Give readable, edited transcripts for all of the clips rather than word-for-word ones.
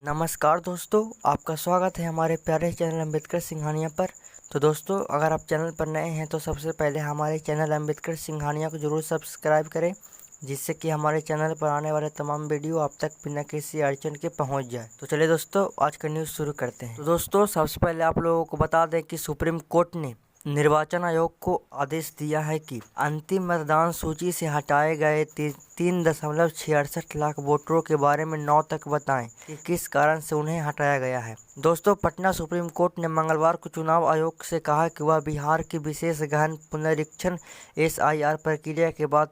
नमस्कार दोस्तों, आपका स्वागत है हमारे प्यारे चैनल अम्बेडकर सिंघानिया पर। तो दोस्तों, अगर आप चैनल पर नए हैं तो सबसे पहले हमारे चैनल अम्बेडकर सिंघानिया को ज़रूर सब्सक्राइब करें, जिससे कि हमारे चैनल पर आने वाले तमाम वीडियो आप तक बिना किसी अड़चन के पहुंच जाए। तो चलिए दोस्तों, आज का न्यूज़ शुरू करते हैं। तो दोस्तों, सबसे पहले आप लोगों को बता दें कि सुप्रीम कोर्ट ने निर्वाचन आयोग को आदेश दिया है कि अंतिम मतदान सूची से हटाए गए 3.66 लाख वोटरों के बारे में 9 तक बताएं कि किस कारण से उन्हें हटाया गया है। दोस्तों, पटना सुप्रीम कोर्ट ने मंगलवार को चुनाव आयोग से कहा कि वह बिहार की विशेष गहन पुनरीक्षण SIR प्रक्रिया के बाद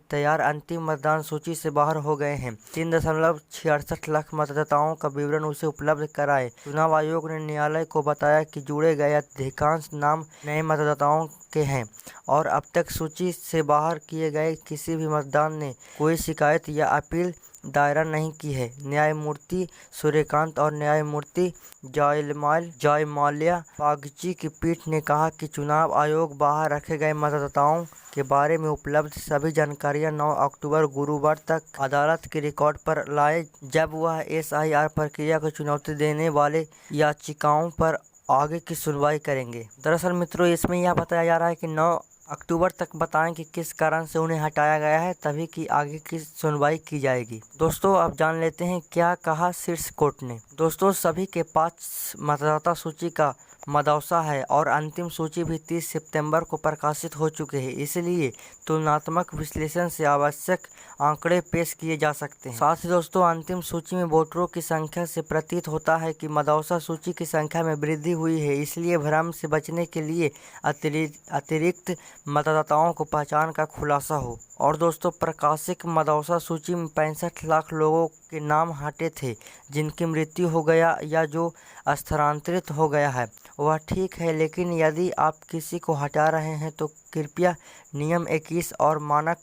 तैयार अंतिम मतदान सूची से बाहर हो गए हैं। 3.66 लाख मतदाताओं का विवरण उसे उपलब्ध कराए। चुनाव आयोग ने न्यायालय को बताया कि जुड़े गए अधिकांश नाम नए मतदाताओं के हैं और अब तक सूची से बाहर किए गए किसी भी मतदान ने कोई शिकायत या अपील दायरा नहीं की है। न्यायमूर्ति सूर्यकांत और न्यायमूर्ति जयमाल्या बागची की पीठ ने कहा कि चुनाव आयोग बाहर रखे गए मतदाताओं के बारे में उपलब्ध सभी जानकारियां 9 अक्टूबर गुरुवार तक अदालत के रिकॉर्ड पर लाए, जब वह SIR प्रक्रिया को चुनौती देने वाले याचिकाओं पर आगे की सुनवाई करेंगे। दरअसल मित्रों, इसमें यह बताया जा रहा है कि 9 अक्टूबर तक बताएं कि किस कारण से उन्हें हटाया गया है, तभी की आगे की सुनवाई की जाएगी। दोस्तों, अब जान लेते हैं क्या कहा शीर्ष कोर्ट ने। दोस्तों, सभी के पास मतदाता सूची का मदौसा है और अंतिम सूची भी 30 सितंबर को प्रकाशित हो चुके हैं, इसलिए तुलनात्मक विश्लेषण से आवश्यक आंकड़े पेश किए जा सकते हैं। साथ ही दोस्तों, अंतिम सूची में वोटरों की संख्या से प्रतीत होता है कि मदौसा सूची की संख्या में वृद्धि हुई है, इसलिए भ्रम से बचने के लिए अतिरिक्त मतदाताओं को पहचान का खुलासा हो। और दोस्तों, प्रकाशित मदौसा सूची में 65 लाख लोगों के नाम हटे थे जिनकी मृत्यु हो गया या जो स्थानांतरित हो गया है। वह ठीक है, लेकिन यदि आप किसी को हटा रहे हैं तो कृपया नियम 21 और मानक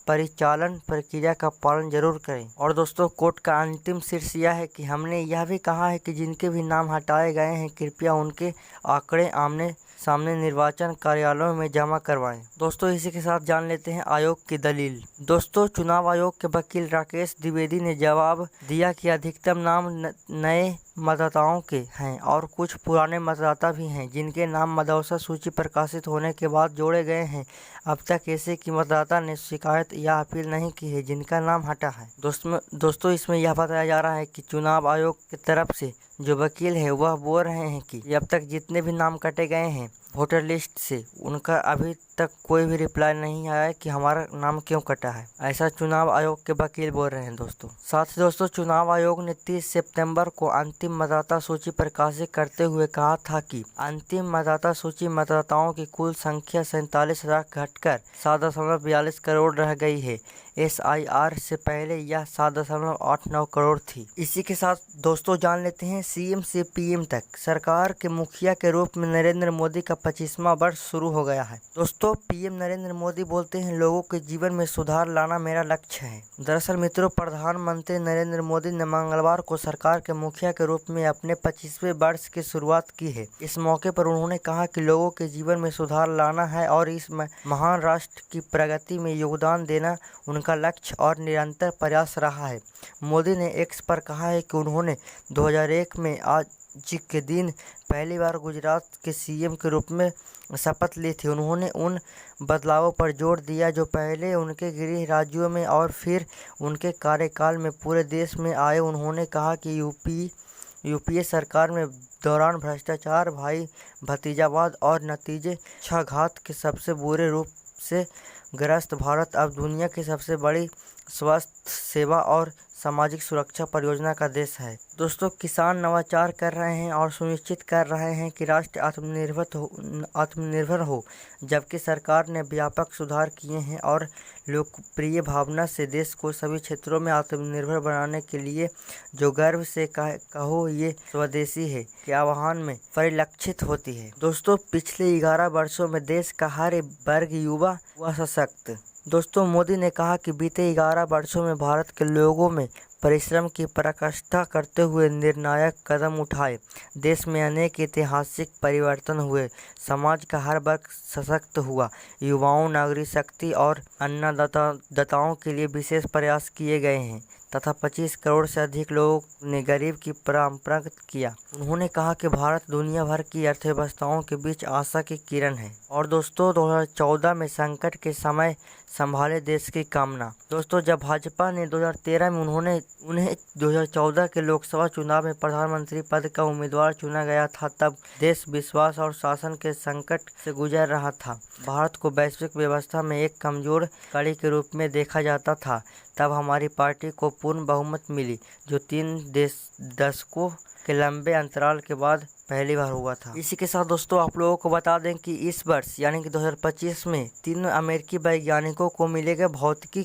परिचालन प्रक्रिया का पालन जरूर करें। और दोस्तों, कोर्ट का अंतिम शीर्ष यह है कि हमने यह भी कहा है कि जिनके भी नाम हटाए गए हैं, कृपया उनके आंकड़े आमने सामने निर्वाचन कार्यालयों में जमा करवाएं। दोस्तों, इसी के साथ जान लेते हैं आयोग की दलील। दोस्तों, चुनाव आयोग के वकील राकेश द्विवेदी ने जवाब दिया कि अधिकतम नाम नए मतदाताओं के हैं और कुछ पुराने मतदाता भी हैं जिनके नाम मदौसा सूची प्रकाशित होने के बाद जोड़े गए हैं। अब तक ऐसे की मतदाता ने शिकायत या अपील नहीं की है जिनका नाम हटा है। दोस्तों, इसमें यह बताया जा रहा है कि चुनाव आयोग की तरफ से जो वकील है वह बोल रहे हैं कि अब तक जितने भी नाम कटे गए हैं वोटर लिस्ट से, उनका अभी तक कोई भी रिप्लाई नहीं आया है कि हमारा नाम क्यों कटा है। ऐसा चुनाव आयोग के वकील बोल रहे हैं। साथ ही दोस्तों, चुनाव आयोग ने 30 सितंबर को अंतिम मतदाता सूची प्रकाशित करते हुए कहा था कि अंतिम मतदाता सूची मतदाताओं की कुल संख्या 47 लाख घटकर 7.42 करोड़ रह गई है। SIR से पहले यह 7.89 करोड़ थी। इसी के साथ दोस्तों, जान लेते हैं CM से PM तक सरकार के मुखिया के रूप में नरेंद्र मोदी का 25वां वर्ष शुरू हो गया है। दोस्तों, PM नरेंद्र मोदी बोलते हैं, लोगों के जीवन में सुधार लाना मेरा लक्ष्य है। दरअसल मित्रों, प्रधानमंत्री नरेंद्र मोदी ने मंगलवार को सरकार के मुखिया के रूप में अपने 25वें वर्ष की शुरुआत की है। इस मौके पर उन्होंने कहा कि लोगों के जीवन में सुधार लाना है और इस महान राष्ट्र की प्रगति में योगदान देना उनका लक्ष्य और निरंतर प्रयास रहा है। मोदी ने X पर कहा है कि उन्होंने 2001 में आज के दिन पहली बार गुजरात के CM के रूप में शपथ ली थी। उन्होंने उन बदलावों पर जोर दिया जो पहले उनके गृह राज्यों में और फिर उनके कार्यकाल में पूरे देश में आए। उन्होंने कहा कि यूपीए सरकार में दौरान भ्रष्टाचार, भाई भतीजावाद और नतीजे पक्षाघात के सबसे बुरे रूप से ग्रस्त भारत अब दुनिया की सबसे बड़ी स्वास्थ्य सेवा और सामाजिक सुरक्षा परियोजना का देश है। दोस्तों, किसान नवाचार कर रहे हैं और सुनिश्चित कर रहे हैं कि राष्ट्र आत्मनिर्भर हो, जबकि सरकार ने व्यापक सुधार किए हैं और लोकप्रिय भावना से देश को सभी क्षेत्रों में आत्मनिर्भर बनाने के लिए जो गर्व से कहो ये स्वदेशी है के आह्वान में परिलक्षित होती है। दोस्तों, पिछले 11 वर्षों में देश का हर वर्ग युवा हुआ सशक्त। दोस्तों, मोदी ने कहा कि बीते 11 वर्षों में भारत के लोगों में परिश्रम की पराकाष्ठा करते हुए निर्णायक कदम उठाए। देश में अनेक ऐतिहासिक परिवर्तन हुए, समाज का हर वर्ग सशक्त हुआ, युवाओं, नागरिक शक्ति और अन्नदाताओं के लिए विशेष प्रयास किए गए हैं। तथा 25 करोड़ से अधिक लोगों ने गरीब की परंपरागत किया। उन्होंने कहा कि भारत दुनिया भर की अर्थव्यवस्थाओं के बीच आशा की किरण है। और दोस्तों 2014 में संकट के समय संभाले देश की कामना। दोस्तों जब भाजपा ने 2013 में उन्हें 2014 के लोकसभा चुनाव में प्रधानमंत्री पद का उम्मीदवार चुना गया था, तब देश विश्वास और शासन के संकट से गुजर रहा था। भारत को वैश्विक व्यवस्था में एक कमजोर कड़ी के रूप में देखा जाता था। तब हमारी पार्टी को पूर्ण बहुमत मिली, जो 3 दशकों के लंबे अंतराल के बाद पहली बार हुआ था। इसी के साथ दोस्तों आप लोगों को बता दें कि इस वर्ष यानी कि 2025 में 3 अमेरिकी वैज्ञानिकों को मिलेगा भौतिकी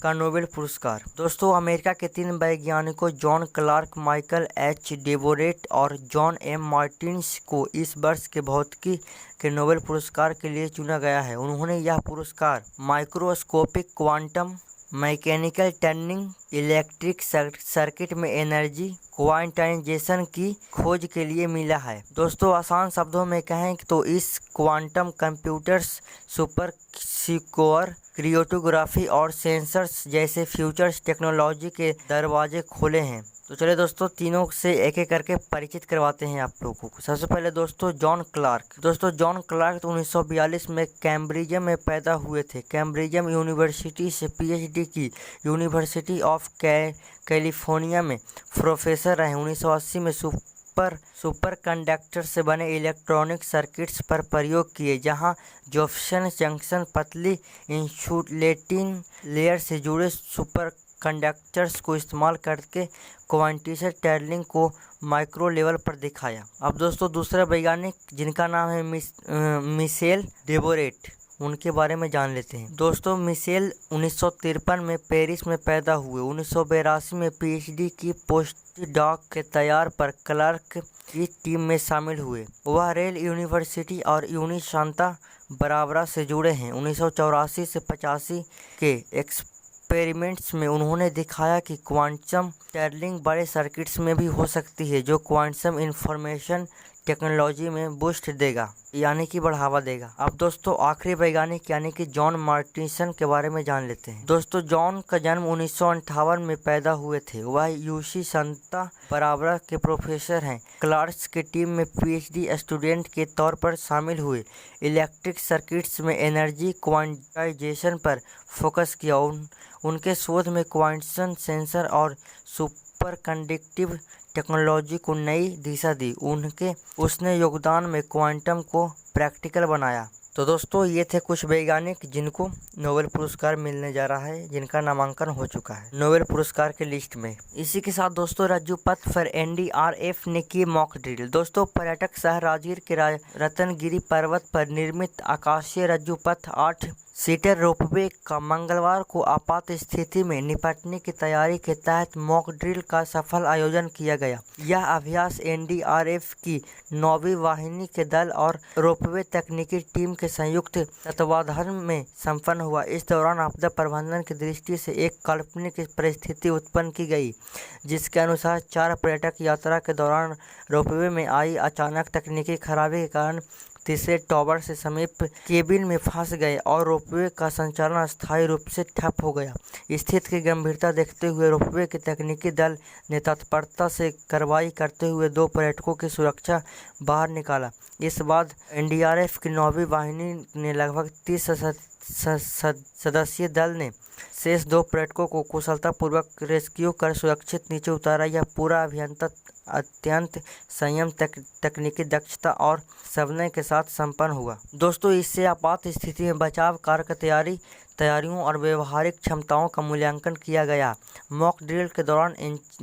का नोबेल पुरस्कार। दोस्तों अमेरिका के 3 वैज्ञानिकों जॉन क्लार्क, माइकल एच डेबोरेट और जॉन एम मार्टिन्स को इस वर्ष के भौतिकी के नोबेल पुरस्कार के लिए चुना गया है। उन्होंने यह पुरस्कार microscopic quantum mechanical turning electric circuit में एनर्जी क्वांटाइजेशन की खोज के लिए मिला है। दोस्तों आसान शब्दों में कहें तो इस quantum computers, super secure cryptography और सेंसर्स जैसे फ्यूचर्स टेक्नोलॉजी के दरवाजे खोले हैं। तो चलिए दोस्तों तीनों से एक एक करके परिचित करवाते हैं आप लोगों को। सबसे पहले दोस्तों जॉन क्लार्क। दोस्तों जॉन क्लार्क 1942 में कैम्ब्रिज में पैदा हुए थे। कैम्ब्रिज यूनिवर्सिटी से पीएचडी की। यूनिवर्सिटी ऑफ कैलिफोर्निया में प्रोफेसर रहे। 1980 में सुपर कंडक्टर से बने इलेक्ट्रॉनिक सर्किट्स पर प्रयोग किए, जहां जॉनसन जंक्शन पतली इंसुलेटिंग लेयर से जुड़े सुपर कंडक्टर्स को इस्तेमाल करके क्वांटिटेटिव टनलिंग को माइक्रो लेवल पर दिखाया। अब दोस्तों दूसरा वैज्ञानिक जिनका नाम है मिशेल डेबोरेट, उनके बारे में जान लेते हैं। दोस्तों मिशेल 1953 में पेरिस में पैदा हुए। 1982 में पीएचडी की पोस्ट डॉक के तैयार पर क्लार्क की टीम में शामिल हुए। वह रेल यूनिवर्सिटी और यूनि सांता बारबरा से जुड़े हैं। 1984 से 85 के एक्सपेरिमेंट्स में उन्होंने दिखाया कि क्वांटम टनलिंग बड़े सर्किट्स में भी हो सकती है, जो क्वांटम इंफॉर्मेशन टेक्नोलॉजी में बूस्ट देगा, यानी कि बढ़ावा देगा। अब दोस्तों आखिरी वैज्ञानिक यानी कि जॉन मार्टिन्सन के बारे में जान लेते हैं। दोस्तों जॉन का जन्म 1958 में पैदा हुए थे। वह यूसी सांता बारबरा के प्रोफेसर हैं। क्लार्क की टीम में पीएचडी स्टूडेंट के तौर पर शामिल हुए। इलेक्ट्रिक सर्किट्स में एनर्जी क्वांटाइजेशन पर फोकस किया। उनके शोध में क्वांटम सेंसर और सुपर कंडक्टिव टेक्नोलॉजी को नई दिशा दी। उसने योगदान में क्वांटम को प्रैक्टिकल बनाया। तो दोस्तों ये थे कुछ वैज्ञानिक जिनको नोबेल पुरस्कार मिलने जा रहा है, जिनका नामांकन हो चुका है नोबेल पुरस्कार के लिस्ट में। इसी के साथ दोस्तों राज्य पथ पर एनडीआरएफ ने की मॉक ड्रिल। दोस्तों पर्यटक शहर राजगीर के रतनगिरी पर्वत पर निर्मित आकाशीय राज्य पथ 8 सीटर रोपवे का मंगलवार को आपात स्थिति में निपटने की तैयारी के तहत मॉक ड्रिल का सफल आयोजन किया गया। यह अभ्यास एनडीआरएफ की 9वीं वाहिनी के दल और रोपवे तकनीकी टीम के संयुक्त तत्वाधान में संपन्न हुआ। इस दौरान आपदा प्रबंधन की दृष्टि से एक काल्पनिक परिस्थिति उत्पन्न की गई, जिसके अनुसार 4 पर्यटक यात्रा के दौरान रोपवे में आई अचानक तकनीकी खराबी के कारण तीसरे टॉवर से समीप केबिन में फंस गए और रोपवे का संचालन अस्थायी रूप से ठप हो गया। स्थिति की गंभीरता देखते हुए रोपवे के तकनीकी दल ने तत्परता से कार्रवाई करते हुए 2 पर्यटकों की सुरक्षा बाहर निकाला। इस बाद एनडीआरएफ की 9वीं वाहिनी ने लगभग 30 सदस्यीय दल ने शेष 2 पर्यटकों को कुशलतापूर्वक रेस्क्यू कर सुरक्षित नीचे उतारा। यह पूरा अभियान अत्यंत संयम, तकनीकी दक्षता और समन्वय के साथ संपन्न हुआ। दोस्तों इससे आपात स्थिति में बचाव कार्य की तैयारियों और व्यवहारिक क्षमताओं का मूल्यांकन किया गया। मॉक ड्रिल के दौरान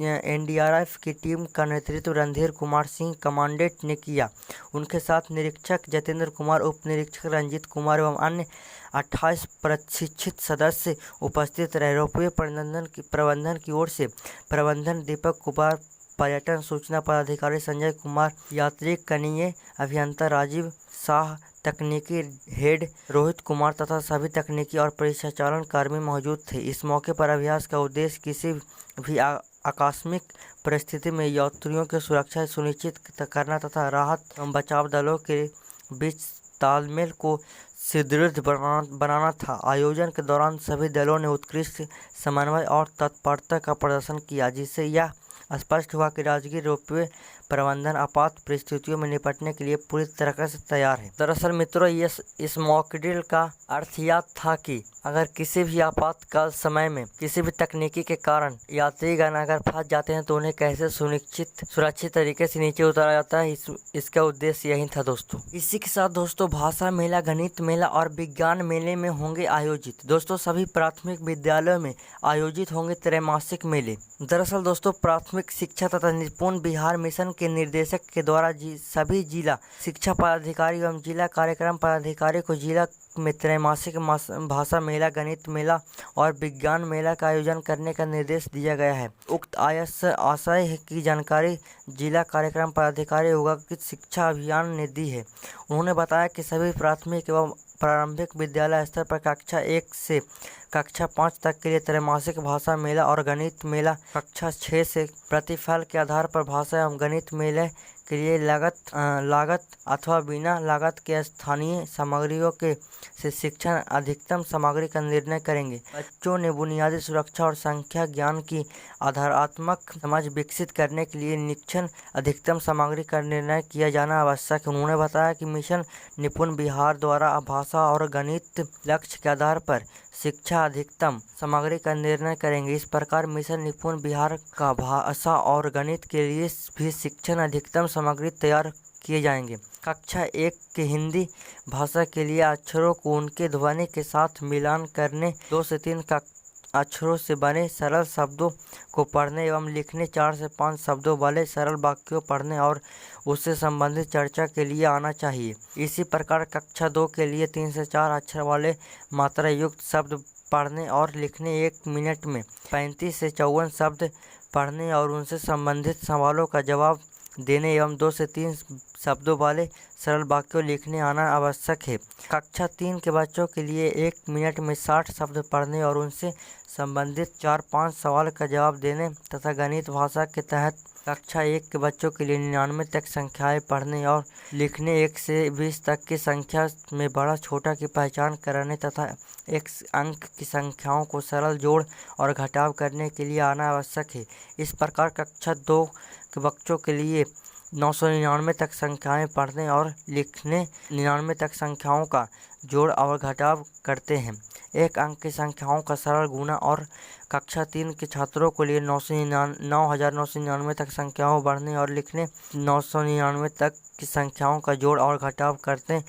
एनडीआरएफ की टीम का नेतृत्व रणधीर कुमार सिंह कमांडेंट ने किया। उनके साथ निरीक्षक जतेंद्र कुमार, उप निरीक्षक रंजीत कुमार एवं अन्य 28 प्रशिक्षित सदस्य उपस्थित रहे। रोपवे प्रबंधन की ओर से प्रबंधन दीपक कुमार, पर्यटन सूचना पदाधिकारी संजय कुमार, यात्री कनीय अभियंता राजीव शाह, तकनीकी हेड रोहित कुमार तथा सभी तकनीकी और परिचालन कर्मी मौजूद थे। इस मौके पर अभ्यास का उद्देश्य किसी भी आकस्मिक परिस्थिति में यात्रियों की सुरक्षा सुनिश्चित करना तथा राहत एवं बचाव दलों के बीच तालमेल को सुदृढ़ बनाना था। आयोजन के दौरान सभी दलों ने उत्कृष्ट समन्वय और तत्परता का प्रदर्शन किया, जिससे यह स्पष्ट हुआ कि राजगीर रोपवे प्रबंधन आपात परिस्थितियों में निपटने के लिए पूरी तरह से तैयार है। दरअसल मित्रों, इस मॉक ड्रिल का अर्थ यह था कि अगर किसी भी आपातकाल समय में किसी भी तकनीकी के कारण यात्रीगण अगर फंस जाते हैं तो उन्हें कैसे सुरक्षित तरीके से नीचे उतारा जाता है, इसका उद्देश्य यही था दोस्तों। इसी के साथ दोस्तों भाषा मेला, गणित मेला और विज्ञान मेले में होंगे आयोजित। दोस्तों सभी प्राथमिक विद्यालयों में आयोजित होंगे त्रैमासिक मेले। दरअसल दोस्तों प्राथमिक शिक्षा तथा निपुण बिहार मिशन के निर्देशक के द्वारा सभी जिला शिक्षा पदाधिकारी एवं जिला कार्यक्रम पदाधिकारी को जिला में त्रैमासिक भाषा मेला, गणित मेला और विज्ञान मेला का आयोजन करने का निर्देश दिया गया है। उक्त आशय की जानकारी जिला कार्यक्रम पदाधिकारी योगाकृत शिक्षा अभियान ने दी है। उन्होंने बताया कि सभी प्राथमिक एवं प्रारंभिक विद्यालय स्तर पर कक्षा 1 से कक्षा 5 तक के लिए त्रैमासिक भाषा मेला और गणित मेला, कक्षा 6 से प्रतिफल के आधार पर भाषा एवं गणित मेले के लिए लागत अथवा बिना लागत के स्थानीय सामग्रियों से शिक्षण अधिकतम सामग्री का निर्णय करेंगे। बच्चों ने बुनियादी सुरक्षा और संख्या ज्ञान की आधारात्मक समझ विकसित करने के लिए निश्चय अधिकतम सामग्री का निर्णय किया जाना आवश्यक है। उन्होंने बताया कि मिशन निपुण बिहार द्वारा भाषा और गणित लक्ष्य के आधार पर शिक्षा अधिकतम सामग्री का निर्णय करेंगे। इस प्रकार मिशन निपुण बिहार का भाषा और गणित के लिए भी शिक्षण अधिकतम सामग्री तैयार किए जाएंगे। कक्षा 1 के हिंदी भाषा के लिए अक्षरों को उनके ध्वनि के साथ मिलान करने, 2 से 3 अक्षरों से बने सरल शब्दों को पढ़ने एवं लिखने, 4 से 5 शब्दों वाले सरल वाक्यों पढ़ने और उससे संबंधित चर्चा के लिए आना चाहिए। इसी प्रकार कक्षा 2 के लिए 3 से 4 अक्षर वाले मात्रा युक्त शब्द पढ़ने और लिखने, 1 मिनट में 35 से 54 शब्द पढ़ने और उनसे संबंधित सवालों का जवाब देने एवं 2 से 3 शब्दों वाले सरल वाक्यों लिखने आना आवश्यक है। कक्षा 3 के बच्चों के लिए 1 मिनट में 60 शब्द पढ़ने और उनसे संबंधित 4-5 सवाल का जवाब देने तथा गणित भाषा के तहत कक्षा 1 के बच्चों के लिए 99 तक संख्याएं पढ़ने और लिखने, 1 से 20 तक की संख्या में बड़ा छोटा की पहचान कराने तथा 1 अंक की संख्याओं को सरल जोड़ और घटाव करने के लिए आना आवश्यक है। इस प्रकार कक्षा 2 के बच्चों के लिए 999 तक संख्याएं पढ़ने और लिखने, 99 तक संख्याओं का जोड़ और घटाव करते हैं, 1 अंक की संख्याओं का सरल गुणा और कक्षा 3 के छात्रों के लिए 9999 तक संख्याओं बढ़ने और लिखने, 999 तक की संख्याओं का जोड़ और घटाव करते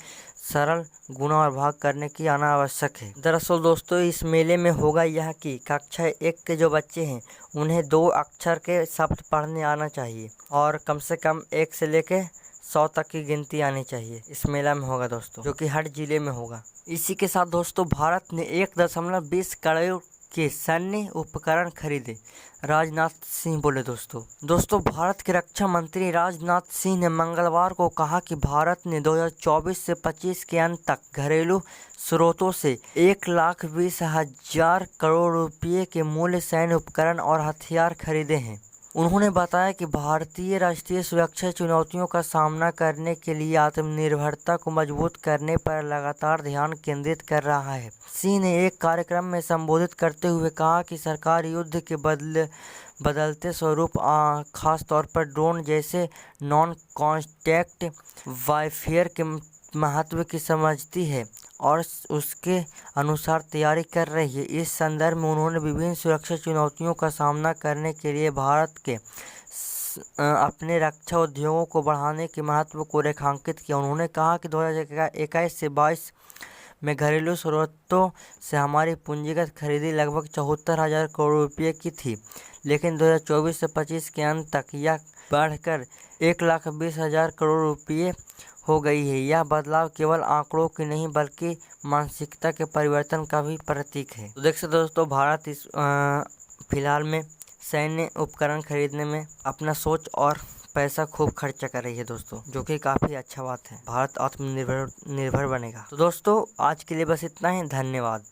सरल गुणा और भाग करने की आना आवश्यक है। दरअसल दोस्तों इस मेले में होगा यह कि कक्षा 1 के जो बच्चे हैं उन्हें 2 अक्षर के शब्द पढ़ने आना चाहिए और कम से कम 1 से लेके 100 तक की गिनती आनी चाहिए। इस मेला में होगा दोस्तों, जो कि हर जिले में होगा। इसी के साथ दोस्तों भारत ने 1.20 करोड़ के सैन्य उपकरण खरीदे, राजनाथ सिंह बोले। दोस्तों भारत के रक्षा मंत्री राजनाथ सिंह ने मंगलवार को कहा कि भारत ने 2024 से 25 के अंत तक घरेलू स्रोतों से 1,20,000 करोड़ रुपये के मूल्य सैन्य उपकरण और हथियार खरीदे हैं। उन्होंने बताया कि भारतीय राष्ट्रीय सुरक्षा चुनौतियों का सामना करने के लिए आत्मनिर्भरता को मजबूत करने पर लगातार ध्यान केंद्रित कर रहा है। सिंह ने एक कार्यक्रम में संबोधित करते हुए कहा कि सरकार युद्ध के बदलते स्वरूप खास तौर पर ड्रोन जैसे नॉन कॉन्टैक्ट वारफेयर के महत्व की समझती है और उसके अनुसार तैयारी कर रही है। इस संदर्भ में उन्होंने विभिन्न सुरक्षा चुनौतियों का सामना करने के लिए भारत के अपने रक्षा उद्योगों को बढ़ाने के महत्व को रेखांकित किया। उन्होंने कहा कि 2021 से 22 में घरेलू स्रोतों से हमारी पूंजीगत खरीदी लगभग 74,000 करोड़ रुपये की थी, लेकिन 2024 से 25 के अंत तक यह बढ़कर 1,20,000 करोड़ रुपये हो गई है। यह बदलाव केवल आंकड़ों की नहीं बल्कि मानसिकता के परिवर्तन का भी प्रतीक है। तो देख सकते दोस्तों, भारत इस फिलहाल में सैन्य उपकरण खरीदने में अपना सोच और पैसा खूब खर्चा कर रही है दोस्तों, जो कि काफ़ी अच्छा बात है। भारत आत्मनिर्भर बनेगा। तो दोस्तों आज के लिए बस इतना ही, धन्यवाद।